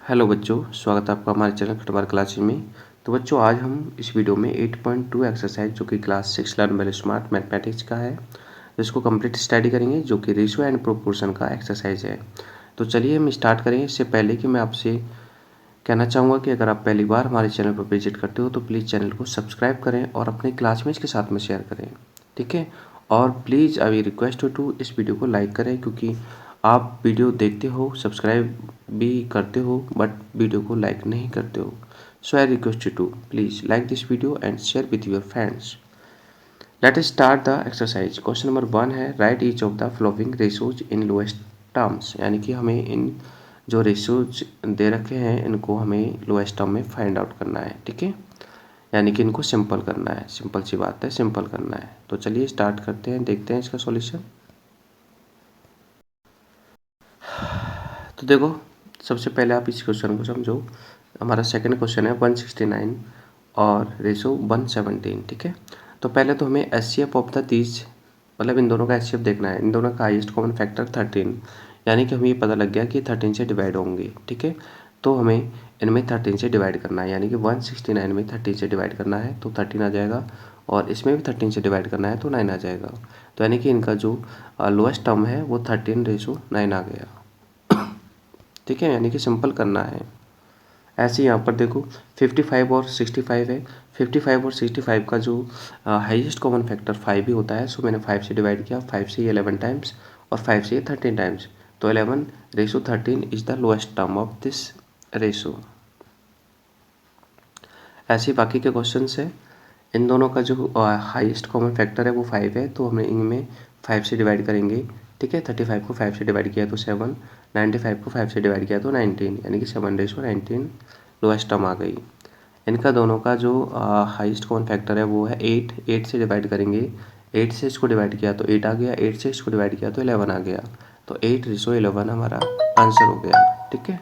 Hello बच्चों, स्वागत है आपका हमारे चैनल फुटबॉल क्लासेज में। तो बच्चों, आज हम इस वीडियो में 8.2 एक्सरसाइज जो कि class 6 learn very smart mathematics का है, इसको कंप्लीट स्टडी करेंगे, जो कि रेशियो एंड प्रोपोर्शन का एक्सरसाइज है। तो चलिए हम स्टार्ट करें। इससे पहले कि मैं आपसे कहना चाहूँगा कि अगर आप पहली बार हमारे चैनल पर विजिट करते हो तो प्लीज़ चैनल को सब्सक्राइब करें और अपने क्लासमेट्स के साथ में शेयर करें, ठीक है। और please I request you to इस वीडियो को लाइक करें, क्योंकि आप वीडियो देखते हो, सब्सक्राइब भी करते हो, बट वीडियो को लाइक नहीं करते हो। So I request you to please like this video and share with your friends. Let us start the exercise. Question number 1 है, write each of the following ratios in lowest terms. यानी कि हमें इन जो ratios दे रखे हैं इनको हमें lowest term में फाइंड आउट करना है, ठीक है। यानी कि इनको सिंपल करना है, सिंपल सी बात है, सिंपल करना है। तो चलिए स्टार्ट करते हैं, देखते हैं इसका सॉल्यूशन। तो देखो, सबसे पहले आप इस क्वेश्चन को समझो। हमारा सेकंड क्वेश्चन है 169 और रेशो 117, ठीक है। तो पहले तो हमें एचसीएफ ऑफ द तीस, मतलब इन दोनों का एचसीएफ देखना है। इन दोनों का हाईएस्ट कॉमन फैक्टर 13, यानी कि हमें ये पता लग गया कि 13 से डिवाइड होंगे, ठीक है। तो हमें इनमें 13 से डिवाइड करना है, यानी कि 169 में 13 से डिवाइड करना है तो 13 आ जाएगा, और इसमें भी 13 से डिवाइड करना है तो 9 आ जाएगा। तो यानी कि इनका जो लोएस्ट टर्म है वो 13:9 आ गया, ठीक है। यानी कि सिंपल करना है। ऐसे यहाँ पर देखो 55 और 65 है। 55 और 65 का जो हाईएस्ट कॉमन फैक्टर 5 ही होता है। सो मैंने 5 से डिवाइड किया, 5 से 11 टाइम्स और 5 से 13 टाइम्स। तो 11:13 is the lowest term of this ratio. ऐसे ही बाकी के क्वेश्चन है। इन दोनों का जो हाईएस्ट कॉमन फैक्टर है वो 5 है, तो हमें इनमें 5 से डिवाइड करेंगे, ठीक है। 35 को 5 से डिवाइड किया तो 7, 95 को 5 से डिवाइड किया तो 19, यानी कि 7:19 लोएस्ट टर्म आ गई। इनका दोनों का जो हाईएस्ट कॉमन फैक्टर है वो है 8, 8 से डिवाइड करेंगे, 8 से इसको डिवाइड किया तो 8 आ गया, 8 से इसको डिवाइड किया तो 11 आ गया। तो 8:11 हमारा आंसर हो गया, ठीक है।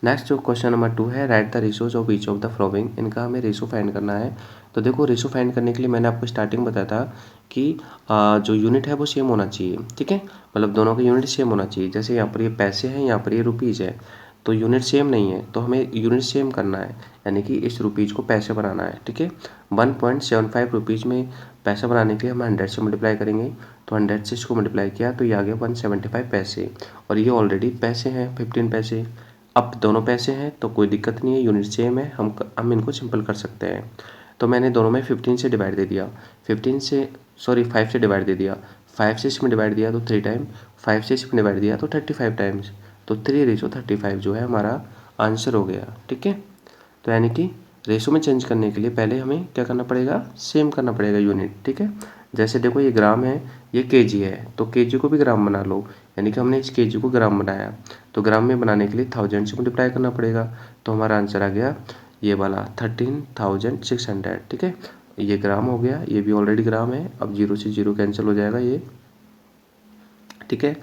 नेक्स्ट जो क्वेश्चन नंबर 2 है, right the ratios of each of the following. इनका हमें रेशो फाइंड करना है। तो देखो, रेशो फाइंड करने के लिए मैंने आपको स्टार्टिंग बताया था कि जो यूनिट है वो सेम होना चाहिए, ठीक है। मतलब दोनों का यूनिट सेम होना चाहिए। जैसे यहाँ पर ये पैसे हैं, यहाँ पर ये रुपीज़ है, तो यूनिट सेम नहीं है, तो हमें यूनिट सेम करना है, यानी कि इस रुपीज़ को पैसे बनाना है, ठीक है। 1.75 रुपीज़ में पैसा बनाने के लिए हम 100 से मल्टीप्लाई करेंगे, तो 100 से इसको मल्टीप्लाई किया तो ये आ गया 175 पैसे, और ये ऑलरेडी पैसे हैं 15 पैसे। अब दोनों पैसे हैं तो कोई दिक्कत नहीं है, यूनिट सेम है, हम इनको सिंपल कर सकते हैं। तो मैंने दोनों में 15 से डिवाइड दे दिया, 5 से डिवाइड दे दिया, 5 से इसमें डिवाइड दिया तो 3 टाइम, 5 से इसमें डिवाइड दिया तो 35 टाइम्स। तो 3:35 जो है हमारा आंसर हो गया, ठीक है। तो यानी कि रेशो में चेंज करने के लिए पहले हमें क्या करना पड़ेगा, सेम करना पड़ेगा यूनिट, ठीक है। जैसे देखो, ये ग्राम है, ये केजी है, तो केजी को भी ग्राम बना लो, यानी कि हमने इस केजी को ग्राम बनाया, तो ग्राम में बनाने के लिए 1000 से मल्टीप्लाई करना पड़ेगा। तो हमारा आंसर आ गया ये वाला 13,600, ठीक है। ये ग्राम हो गया, ये भी ऑलरेडी ग्राम है। अब 0 से 0 कैंसिल हो जाएगा ये, ठीक है।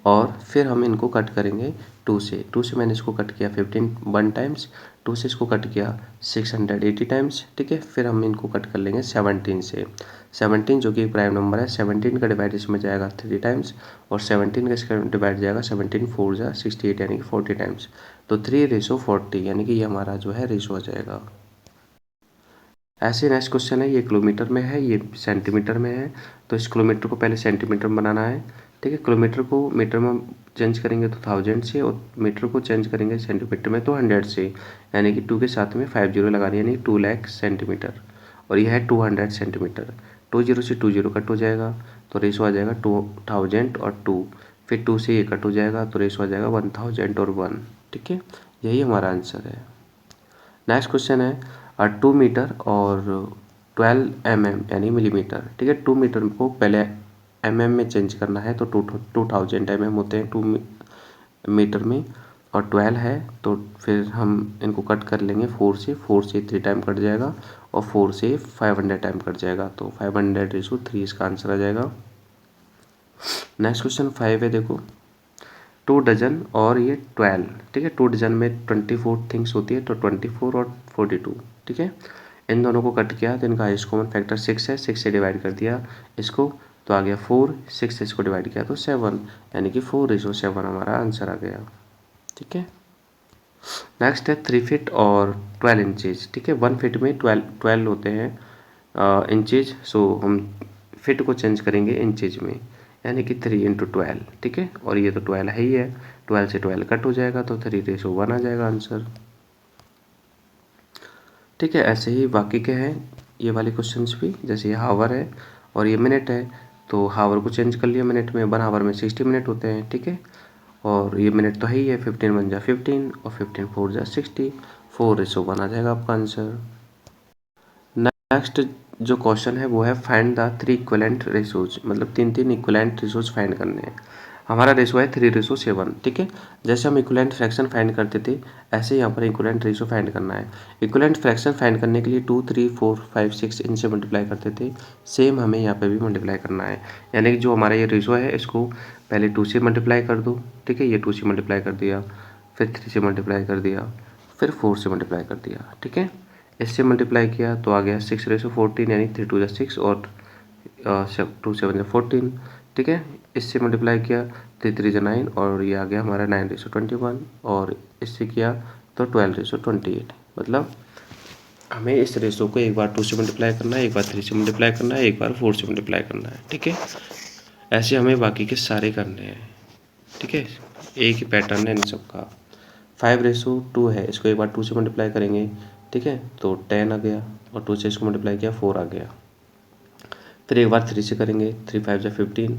और फिर हम इनको कट करेंगे 2 से मैंने इसको कट किया 1 टाइम्स, 2 से इसको कट किया 680 टाइम्स, ठीक है। फिर हम इनको कट कर लेंगे 17 से। 17 जो कि एक प्राइम नंबर है, 17 का डिवाइड इसमें जाएगा 3 टाइम्स, और 17 का इसका डिवाइड जाएगा 17 4 जा 68, यानी कि 40 टाइम्स। तो 3:40, यानी कि ये हमारा जो है रेशो हो जाएगा। ऐसे नेक्स्ट क्वेश्चन है, ये किलोमीटर में है, ये सेंटीमीटर में है। तो इस किलोमीटर को पहले सेंटीमीटर में बनाना है, ठीक है। किलोमीटर को मीटर में चेंज करेंगे तो 1000 से, और मीटर को चेंज करेंगे सेंटीमीटर में तो 100 से, यानी कि 2 के साथ में 5 जीरो लगा दिया, यानी 2 लाख सेंटीमीटर। और यह है 200 सेंटीमीटर। 20 से 20 कट हो जाएगा, तो रेशो आ जाएगा 2000 और 2। फिर 2 से ये कट हो जाएगा, तो रेशो आ जाएगा 1000 और 1, ठीक है। यही हमारा आंसर है। नेक्स्ट क्वेश्चन है 2 मीटर और 12 यानी मिलीमीटर, ठीक है। 2 मीटर को पहले में चेंज करना है, तो 2000 होते हैं 2 मीटर में, और 12 है तो फिर हम इनको कट कर लेंगे 4 से 3 टाइम कट जाएगा, और 4 से 500 टाइम कट जाएगा, तो 500:3 इसका आंसर आ जाएगा। नेक्स्ट क्वेश्चन 5 है, देखो 2 डजन और ये 12, ठीक है। 2 डजन में 24 थिंग्स होती है, तो 24 और 42, ठीक है। इन दोनों को कट किया तो इनका हाईएस्ट कॉमन फैक्टर 6 है, 6 से डिवाइड कर दिया इसको, तो आ गया 4, 6 से इसको डिवाइड किया तो 7, यानी कि 4:7 हमारा आंसर आ गया, ठीक है। नेक्स्ट है 3 फीट और 12 इंचेज, ठीक है। 1 फीट में 12 होते हैं इंचेज, सो हम फिट को चेंज करेंगे इंचेज में, यानी कि 3 इंटू 12, ठीक है। और ये तो 12 है ही है, 12 से 12 कट हो जाएगा तो 3:1 आ जाएगा आंसर, ठीक है। ऐसे ही बाकी के हैं ये वाले क्वेश्चंस भी, जैसे ये हावर है और ये मिनट है, तो हावर को चेंज कर लिया मिनट में, 1 हावर में 60 मिनट होते हैं, ठीक है। और ये मिनट तो है ही है, 15 1 जा 15 और 15 4 जा 60, 4:1 आ जाएगा आपका आंसर। नेक्स्ट जो क्वेश्चन है वो है फाइंड द 3 इक्विवेलेंट रेशोज, मतलब 3 इक्विवेलेंट रेशोज फाइंड करने हैं। हमारा रेशो है 3:7, ठीक है। जैसे हम इक्विवेलेंट फ्रैक्शन फाइंड करते थे, ऐसे यहाँ पर इक्विवेलेंट रेशो फाइंड करना है। इक्विवेलेंट फ्रैक्शन फाइंड करने के लिए 2 3 4 5 6 इनसे मल्टीप्लाई करते थे, सेम हमें यहाँ पे भी मल्टीप्लाई करना है। यानी कि जो हमारा ये रेशो है इसको पहले 2 से मल्टीप्लाई कर दो, ठीक है। ये 2 से मल्टीप्लाई कर दिया, फिर 3 से मल्टीप्लाई कर दिया, फिर 4 से मल्टीप्लाई कर दिया, ठीक है। इससे मल्टीप्लाई किया तो आ गया 6:14, यानी 3 2 6 और 2 7 14, ठीक है। इससे मल्टीप्लाई किया 3 3 9 और ये आ गया हमारा 9:21, और इससे किया तो 12:28। मतलब हमें इस रेशो को एक बार 2 से मल्टीप्लाई करना है, एक बार 3 से मल्टीप्लाई करना है, एक बार 4 से मल्टीप्लाई करना है, ठीक है। ऐसे हमें बाकी के सारे करने हैं, ठीक है। एक ही पैटर्न है इन सबका। 5:2 है, इसको एक बार 2 से मल्टीप्लाई करेंगे, ठीक है, तो 10 आ गया, और 2 से इसको मल्टीप्लाई किया 4 आ गया। फिर एक बार 3 से करेंगे, 3 5 जा 15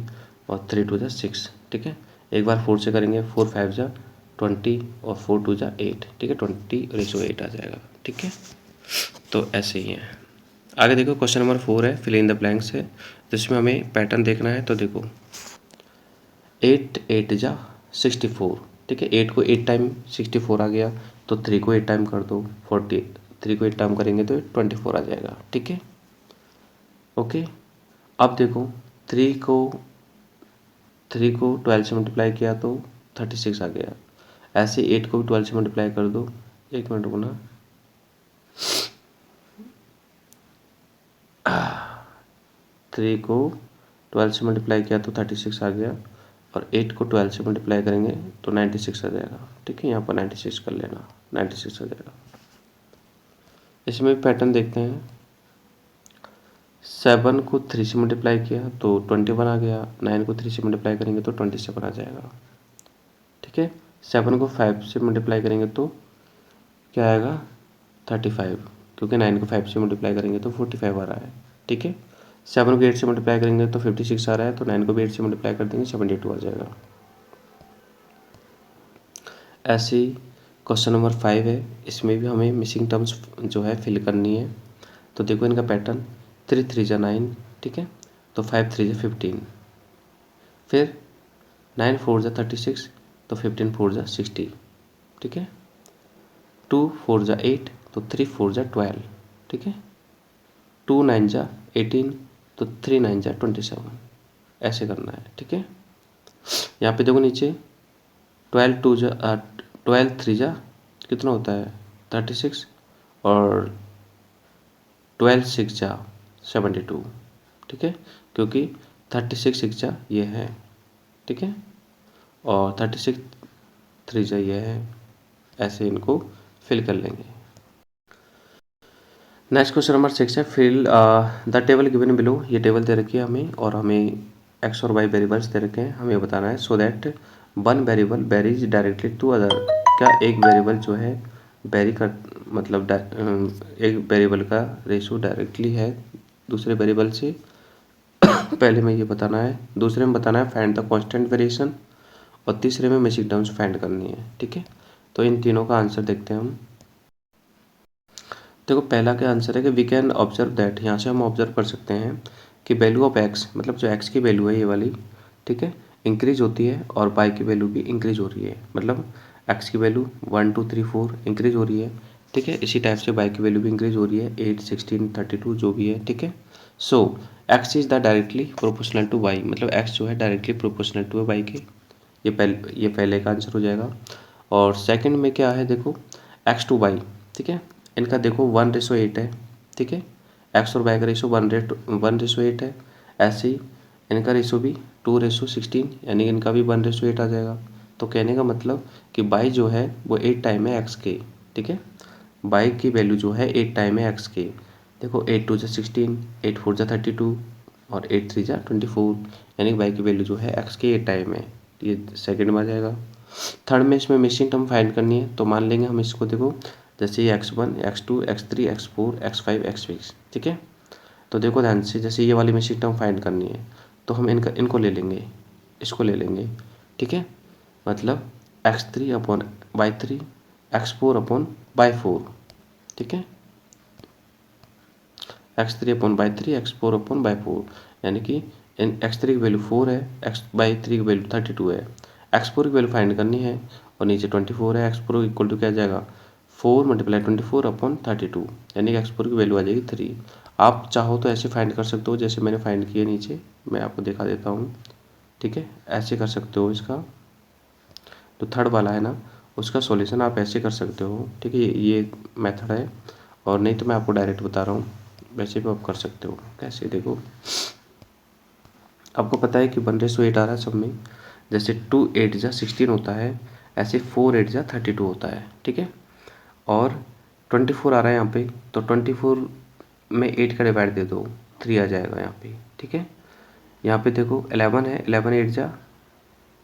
और 3 2 जा 6, ठीक है। एक बार 4 से करेंगे, 4 5 जा 20 और 4 2 जा 8, ठीक है। 20:8 आ जाएगा, ठीक है। तो ऐसे ही है। आगे देखो क्वेश्चन नंबर 4 है, फिल इन द ब्लैंक्स है, जिसमें हमें पैटर्न देखना है। तो देखो 8 8 जा 64, ठीक है। 8 को 8 टाइम 64 आ गया, तो 3 को 8 टाइम कर दो 48, 3 को 8 टाइम करेंगे तो 24 आ जाएगा, ठीक है। ओके, अब देखो 3 को 12 से मल्टीप्लाई किया तो 36 आ गया। ऐसे 8 को भी 12 से मल्टीप्लाई कर दो, एक मिनट रुको ना, 3 को 12 से मल्टीप्लाई किया तो 36 आ गया, और 8 को 12 से मल्टीप्लाई करेंगे तो 96 आ जाएगा, ठीक है। यहाँ पर 96 कर लेना, 96 आ जाएगा। इसमें पैटर्न देखते हैं। 7 को 3 से मल्टीप्लाई किया तो 21 आ गया, 9 को 3 से मल्टीप्लाई करेंगे तो 27 आ जाएगा, ठीक है। 7 को 5 से मल्टीप्लाई करेंगे तो क्या आएगा 35, क्योंकि 9 को 5 से मल्टीप्लाई करेंगे तो 45 आ रहा है, ठीक है। 7 को 8 से मल्टीप्लाई करेंगे तो 56 आ रहा है, तो 9 को भी 8 से मल्टीप्लाई कर देंगे 72 आ जाएगा। ऐसे ही क्वेश्चन नंबर 5 है, इसमें भी हमें मिसिंग टर्म्स जो है फिल करनी है। तो देखो इनका पैटर्न, 3 3 जा 9, ठीक है, तो 5 3 जा 15, फिर 9 4 जा 36, तो 15 4 जा 60, ठीक है। 2 4 जा 8, तो 3 4 जा 12, ठीक है। 2 9 जा 18, तो 3 9 जा 27, ऐसे करना है, ठीक है। यहाँ पे देखो नीचे 12 3 जा कितना होता है 36, और 12 6 जा 72, ठीक है, क्योंकि 36 6 जा ये है, ठीक है, और 36 3 जा ये है। ऐसे इनको फिल कर लेंगे। नेक्स्ट क्वेश्चन नंबर 6 है, fill the table given below. ये टेबल दे रखी है हमें, और हमें एक्स और वाई वेरिएबल्स दे रखे हैं, हमें बताना है। So that one variable varies directly to other. क्या एक वेरिएबल जो है वेरी कर, मतलब एक वेरिएबल का रेशो डायरेक्टली है दूसरे वेरिएबल से, पहले में ये बताना है। दूसरे में बताना है फाइंड द कांस्टेंट वेरिएशन, और तीसरे में मिसिंग टर्म्स फाइंड करनी है, ठीक है। तो इन तीनों का आंसर देखते हैं हम। देखो पहला क्या आंसर है कि वी कैन ऑब्जर्व दैट, यहाँ से हम ऑब्जर्व कर सकते हैं कि वैल्यू ऑफ एक्स, मतलब जो एक्स की वैल्यू है ये वाली, ठीक है, इंक्रीज होती है, और वाई की वैल्यू भी इंक्रीज हो रही है। मतलब एक्स की वैल्यू 1 2 3 4 इंक्रीज हो रही है, ठीक है। इसी टाइप से वाई की वैल्यू भी इंक्रीज हो रही है, 8 16 32 जो भी है, ठीक है। So X is the directly proportional to Y, मतलब एक्स जो है डायरेक्टली प्रोपोर्शनल टू वाई के। ये पहले का आंसर हो जाएगा। और सेकंड में क्या है, देखो एक्स टू वाई, ठीक है, इनका देखो 1:8 है, ठीक है। एक्स और वाई का रेशो 1:8 है। ऐसे ही इनका रेशो भी 2:16, यानी इनका भी 1:8 आ जाएगा। तो कहने का मतलब कि बाई जो है वो 8 टाइम है एक्स के, ठीक है। बाई की वैल्यू जो है 8 टाइम है एक्स के। देखो 8 2 जा 16, 8 4 जा 32 और 8 3 जा 24, यानी कि बाई की वैल्यू जो है एक्स के 8 टाइम है। ये सेकंड में आ जाएगा। थर्ड में इसमें मिसिंग टर्म फाइंड करनी है, तो मान लेंगे हम इसको, देखो जैसे ये x1 x2 x3 x4 x5 x6, ठीक है। तो देखो ध्यान से, जैसे ये वाली मिसिंग टर्म फाइंड करनी है तो हम इनको ले लेंगे, इसको ले लेंगे, ठीक है। मतलब x3 upon by 3, x4 upon by 4, ठीक है। x3 upon by 3, x4 upon by 4, यानी कि x3 की वैल्यू 4 है, x बाई 3 की वैल्यू 32 है। x4 की वैल्यू फाइंड करनी है और नीचे 24 है। x4 इक्वल टू क्या आ जाएगा, 4 मल्टीप्लाई 24 अपॉन 32, यानी कि x4 की वैल्यू आ जाएगी 3। आप चाहो तो ऐसे फाइंड कर सकते हो जैसे मैंने फाइंड किया नीचे, मैं आपको दिखा देता हूँ, ठीक है। ऐसे कर सकते हो इसका, तो थर्ड वाला है ना, उसका सॉल्यूशन आप ऐसे कर सकते हो, ठीक है। ये मेथड है, और नहीं तो मैं आपको डायरेक्ट बता रहा हूँ, वैसे भी आप कर सकते हो। कैसे, देखो आपको पता है कि 1:8 आ रहा है सब में। जैसे 2 8 जा 16 होता है, ऐसे 4 8 जा 32 होता है, ठीक है। और 24 आ रहा है यहाँ पे, तो 24 में 8 का डिवाइड दे दो, 3 आ जाएगा यहाँ पे, ठीक है। यहाँ पे देखो 11 है, 11 8 जा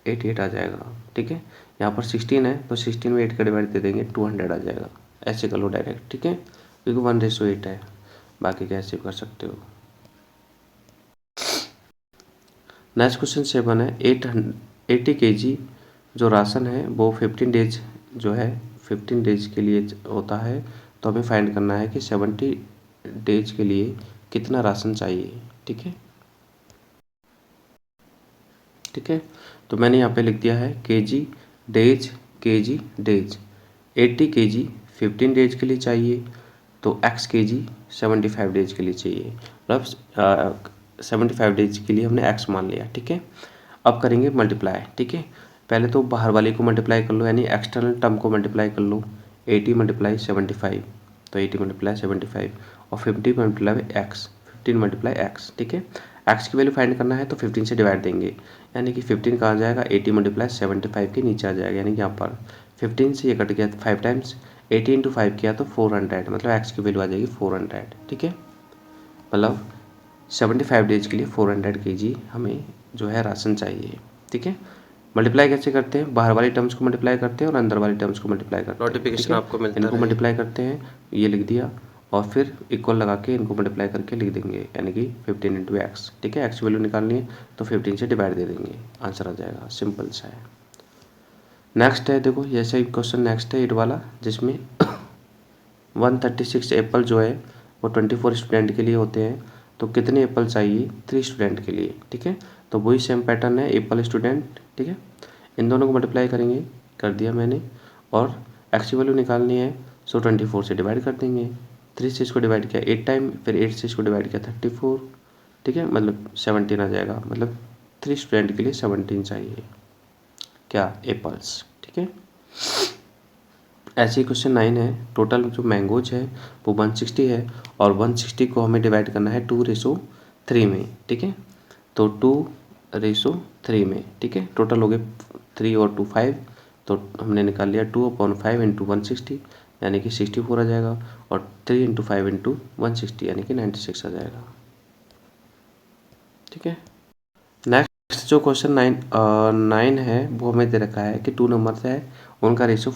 8 8 आ जाएगा, ठीक है। यहाँ पर 16 है, तो 16 में 8 का डिवाइड दे देंगे, 200 आ जाएगा। ऐसे कर लो डायरेक्ट, ठीक है, क्योंकि 1:8 है। बाकी कैसे कर सकते हो। नेक्स्ट क्वेश्चन 7 है, 80 kg जो राशन है वो 15 डेज जो है 15 डेज के लिए होता है, तो हमें फाइंड करना है कि 70 डेज के लिए कितना राशन चाहिए, ठीक है। ठीक है, तो मैंने यहाँ पे लिख दिया है KG days, KG days. 80 kg 15 days के लिए चाहिए, तो x kg 75 डेज के लिए चाहिए, मतलब 75 डेज के लिए हमने x मान लिया, ठीक है। अब करेंगे मल्टीप्लाई, ठीक है। पहले तो बाहर वाले को मल्टीप्लाई कर लो, यानी एक्सटर्नल टर्म को मल्टीप्लाई कर लो। 80 मल्टीप्लाई 75, तो 80 मल्टीप्लाई 75 और 50 मल्टीप्लाई x, 15 मल्टीप्लाई x, ठीक है। x की वैल्यू फाइंड करना है तो 15 से डिवाइड देंगे, यानी कि 15 कहाँ जाएगा, 80 मल्टीप्लाई 75 के नीचे आ जाएगा, यानी कि यहाँ पर 15 से ये कट गया 5 टाइम्स, 80 इंटू 5 किया तो 400, मतलब x की वैल्यू आ जाएगी 400, ठीक है। मतलब 75 डेज के लिए 400 kg हमें जो है राशन चाहिए, ठीक है। मल्टीप्लाई कैसे करते हैं, बाहर वाली टर्म्स को मल्टीप्लाई करते हैं और अंदर वाली टर्म्स को मल्टीप्लाई करते हैं, नोटिफिकेशन आपको मिलता है, इनको मल्टीप्लाई करते हैं, ये लिख दिया, और फिर इक्वल लगा के इनको मल्टीप्लाई करके लिख देंगे, यानी कि 15 इंटू एक्स, ठीक है। एक्स वैल्यू निकालनी है तो 15 से डिवाइड दे देंगे, आंसर आ जाएगा, सिंपल सा है। नेक्स्ट है, देखो जैसे ही क्वेश्चन नेक्स्ट है 8 वाला, जिसमें 136 एप्पल जो है वो 24 स्टूडेंट के लिए होते हैं, तो कितने एप्पल चाहिए 3 स्टूडेंट के लिए, ठीक है। तो वही सेम पैटर्न है, एप्पल स्टूडेंट, ठीक है। इन दोनों को मल्टीप्लाई करेंगे, कर दिया मैंने, और एक्स की वैल्यू निकालनी है, सो 24 से डिवाइड कर देंगे। 3 से इसको डिवाइड किया 8 टाइम, फिर 8 से इसको डिवाइड किया 34, ठीक है, मतलब 17 आ जाएगा, मतलब 3 स्टूडेंट के लिए 17 चाहिए क्या, एप्पल्स, ठीक है। ऐसे ही क्वेश्चन 9 है, टोटल जो मैंगोज है वो 160 है, और 160 को हमें डिवाइड करना है 2:3 में, ठीक है। तो 2:3 में, ठीक है, टोटल हो गए 3 और 2 5, तो हमने निकाल लिया 2/5 इंटू 160, यानी कि 64 आ जाएगा, और 3 इंटू 5 इंटू 160 यानी कि 96 आ जाएगा, ठीक है। नेक्स्ट जो क्वेश्चन 9 है वो हमें दे रखा है कि 2 नंबर्स है, उनका रेशो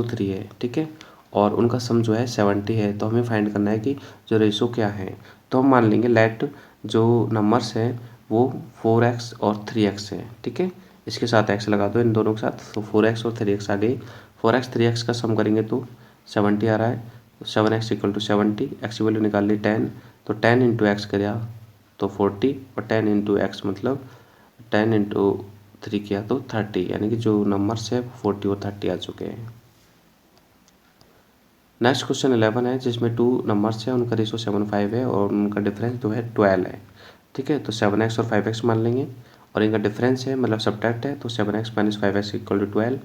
3 है, ठीक है, और उनका सम जो है 70 है, तो हमें फाइंड करना है कि जो रेशो क्या है। तो हम मान लेंगे लेट जो नंबर्स हैं वो 4x और 3x है, ठीक है। इसके साथ x लगा दो इन दोनों के साथ, तो 4x और 3x आ गई। 4x 3x का सम करेंगे तो 70 आ रहा है, तो 7x इक्वल टू 70, एक्स की वैल्यू निकाल ली 10, तो 10 इंटू एक्स करा तो 40, और 10 इंटू एक्स मतलब 10 इंटू 3 किया तो 30, यानी कि जो नंबर्स है 40 और 30 आ चुके हैं। नेक्स्ट क्वेश्चन 11 है, जिसमें 2 नंबर्स है, उनका रेशो 75 है और उनका डिफरेंस जो है 12 है, ठीक है। तो 7x और 5x मान लेंगे, और इनका डिफरेंस है मतलब सब्ट्रैक्ट है, तो 7x minus 5x equal to 12,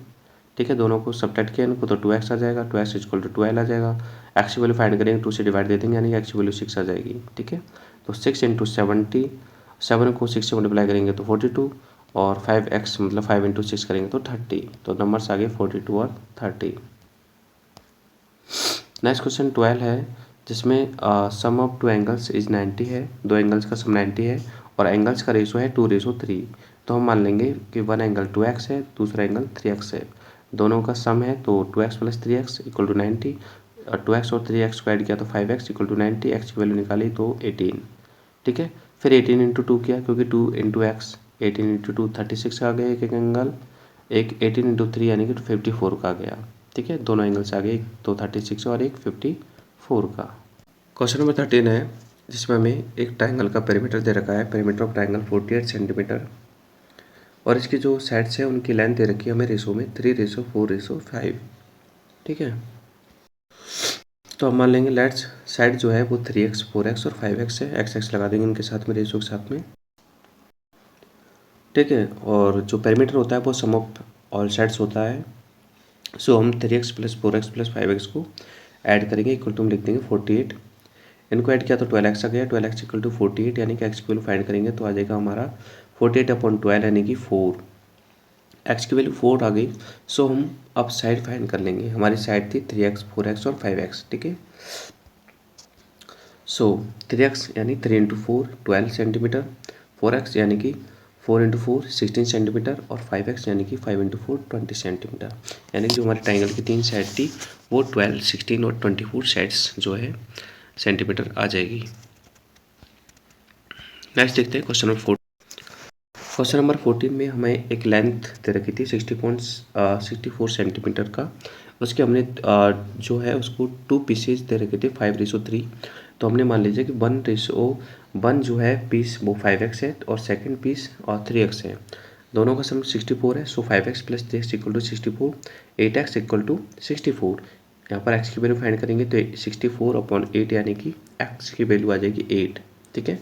ठीक है। दोनों को सब्ट्रैक्ट किया इनको, तो 2x आ जाएगा, 2x इक्वल टू 12 आ जाएगा। एक्स की वैल्यू फाइंड करेंगे, 2 से डिवाइड दे देंगे, यानी कि एक्स की वैल्यू 6 आ जाएगी, ठीक है। तो 6 इंटू 70, 7 को 6 से मल्टीप्लाई करेंगे तो 42, और 5x मतलब 5 इंटू 6 करेंगे तो 30, तो नंबर्स आ गए 42 और 30। नेक्स्ट क्वेश्चन 12 है, जिसमें सम ऑफ टू एंगल्स इज 90 है, दो एंगल्स का सम 90 है और एंगल्स का रेशो है 2:3। तो हम मान लेंगे कि वन एंगल 2x है, दूसरा एंगल 3x है, दोनों का सम है तो 2x plus 3x equal to 90, और 2x और 3x को ऐड किया तो 5x इक्वल टू 90, x की वैल्यू निकाली तो 18, ठीक है। फिर 18 इंटू 2 किया, क्योंकि 2 इंटू एक्स 18 इंटू 2 36 आ गया एक एंगल, एक 18 इंटू 3 यानी कि 54 का आ गया, ठीक है। दोनों एंगल्स आ गए, एक तो 36 और एक 54 का। क्वेश्चन नंबर 13 है, जिसमें हमें एक ट्रायंगल का पेरीमीटर दे रखा है, पेरीमीटर ऑफ ट्रायंगल 48 सेंटीमीटर, और इसकी जो साइड्स है उनकी लेंथ दे रखी है हमें रेशो में 3:4:5, ठीक है। तो हम मान लेंगे लेट्स साइड जो है वो 3x 4x और 5x है, x लगा देंगे उनके साथ में, रेशो के साथ में, ठीक है। और जो पेरीमीटर होता है वो सम ऑफ ऑल साइड्स होता है। सो हम 3x plus 4x plus 5x को ऐड करेंगे, इक्वल टू हम लिख देंगे 48। इनको ऐड किया तो 12x आ गया, 12x इक्वल टू 48, यानी कि x की वैल्यू फाइंड करेंगे तो आ जाएगा हमारा 48/12 यानी कि 4। x की वैल्यू 4 आ गई। सो हम अब साइड फाइंड कर लेंगे, हमारी साइड थी 3x 4x और 5x, ठीक है। सो 3x यानी 3 इंटू 4 12 सेंटीमीटर, 4x यानी कि 4 इंटू 4 16 सेंटीमीटर और 5x यानी कि 5 इंटू 4 20 सेंटीमीटर, यानी कि जो हमारे ट्राइंगल की तीन साइड थी वो 12 16 और 24 साइड्स जो है सेंटीमीटर आ जाएगी। नेक्स्ट देखते हैं क्वेश्चन नंबर 4। क्वेश्चन नंबर 14 में हमें एक लेंथ दे रखी थी 64 सेंटीमीटर का, उसके हमने जो है उसको 2 पीसेज दे रखे थे 5:3। तो हमने मान लीजिए कि 1 जो है पीस वो 5x है और सेकंड पीस और 3x है, दोनों का सम 64 है। So 5x plus 3x equal to 64, 8x equal to 64। यहाँ पर x की वैल्यू फाइंड करेंगे तो 64/8 यानी कि x की वैल्यू आ जाएगी 8, ठीक है।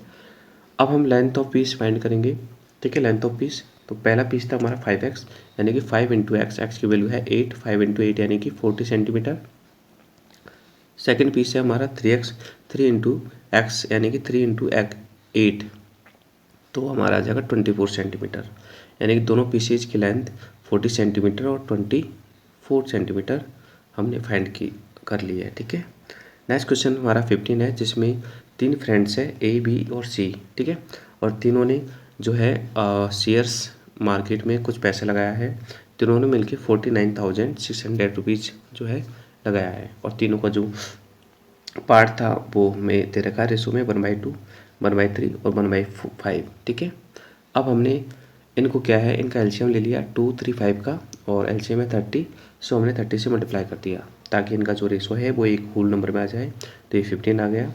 अब हम लेंथ ऑफ पीस फाइंड करेंगे, ठीक है। लेंथ ऑफ पीस, तो पहला पीस था हमारा 5x यानी कि 5 इंटू एक्स, एक्स की वैल्यू है 8, 5 इंटू 8 यानी कि 40 सेंटीमीटर। सेकेंड पीस है हमारा 3x, 3 इंटू एक्स यानी कि 3 इंटू 8, तो हमारा आ जाएगा 24 सेंटीमीटर, यानी कि दोनों पीसेज की लेंथ 40 सेंटीमीटर और 24 सेंटीमीटर हमने फाइंड कर ली है, ठीक है। नेक्स्ट क्वेश्चन हमारा 15 है, जिसमें 3 फ्रेंड्स है A B और C, ठीक है। और तीनों ने जो है शेयर्स मार्केट में कुछ पैसे लगाया है, तीनों ने मिलकर 49,600 रुपीज़ जो है लगाया है, और तीनों का जो पार्ट था वो हमें दे रखा है रेशो में 1/2, 1/3 और 1/5, ठीक है। अब हमने इनको क्या है, इनका एलसीएम ले लिया 2, 3, 5 का, और एलसीएम है 30। सो हमने 30 से मल्टीप्लाई कर दिया ताकि इनका जो रेशो है वो एक होल नंबर में आ जाए। तो ये 15 आ गया,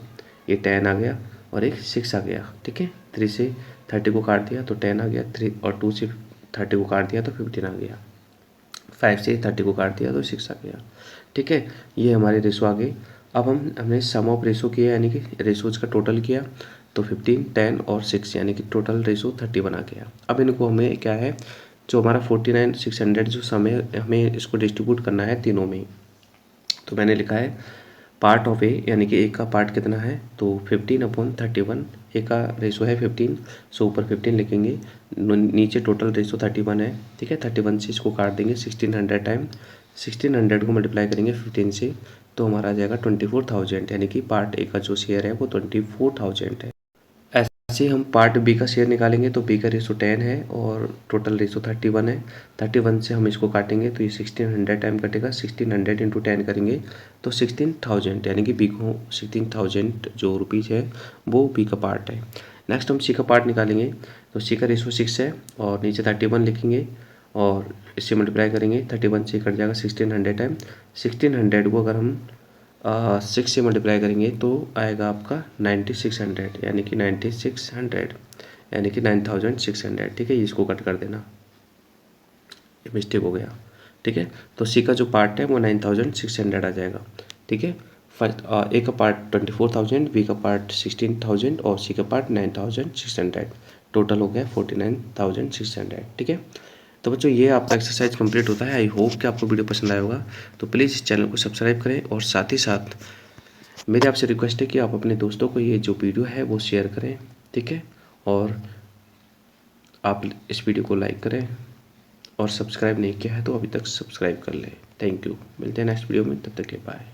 ये 10 आ गया और एक 6 आ गया, ठीक है। 3 से 30 को काट दिया तो 10 आ गया, 3 और 2 से 30 को काट दिया तो 15 आ गया, 5 से 30 को काट दिया तो 6 आ गया, ठीक है। ये हमारे रेशो आ गए। अब हमने सम ऑफ रेशो किया, यानी कि रेशोज का टोटल किया, तो 15, 10 और 6 यानी कि टोटल रेशो 30 बना गया। अब इनको हमें क्या है, जो हमारा 49,600 जो सम है हमें इसको डिस्ट्रीब्यूट करना है तीनों में। तो मैंने लिखा है पार्ट ऑफ ए, यानी कि ए का पार्ट कितना है, तो 15/31, ए का रेशो है 15, सो ऊपर 15 लिखेंगे, नीचे टोटल रेशो 31 है, ठीक है। 31 से इसको काट देंगे 1600 टाइम, 1600 को मल्टीप्लाई करेंगे 15 से, तो हमारा आ जाएगा 24,000, यानी कि पार्ट ए का जो शेयर है वो 24,000 है। ऐसे हम पार्ट बी का शेयर निकालेंगे तो बी का रेशो 10 है और टोटल रेशो 31 है। 31 से हम इसको काटेंगे तो ये 1600 टाइम कटेगा, 1600 इंटू 10 करेंगे तो 16,000, यानी कि बी को 16,000 जो रुपीज़ है वो बी का पार्ट है। नेक्स्ट हम सी का पार्ट निकालेंगे, तो सी का रेशो 6 है और नीचे 31 लिखेंगे और इससे मल्टीप्लाई करेंगे, 31 से कट जाएगा 1600 टाइम, 1600 को अगर हम 6 से मल्टीप्लाई करेंगे तो आएगा आपका 9600, यानी कि 9600 यानी कि 9600, ठीक है। इसको कट कर देना, ये मिस्टेक हो गया, ठीक है। तो सी का जो पार्ट है वो 9600 आ जाएगा, ठीक है। फर्स्ट ए का पार्ट 24,000, बी का पार्ट 16,000 और सी का पार्ट 9600, टोटल हो गया 49,600, ठीक है। तो बच्चों ये आपका एक्सरसाइज कंप्लीट होता है। आई होप कि आपको वीडियो पसंद आया होगा, तो प्लीज़ इस चैनल को सब्सक्राइब करें और साथ ही साथ मेरी आपसे रिक्वेस्ट है कि आप अपने दोस्तों को ये जो वीडियो है वो शेयर करें, ठीक है। और आप इस वीडियो को लाइक करें और सब्सक्राइब नहीं किया है तो अभी तक सब्सक्राइब कर लें। Thank you. मिलते हैं नेक्स्ट वीडियो में, तब तक के लिए बाय।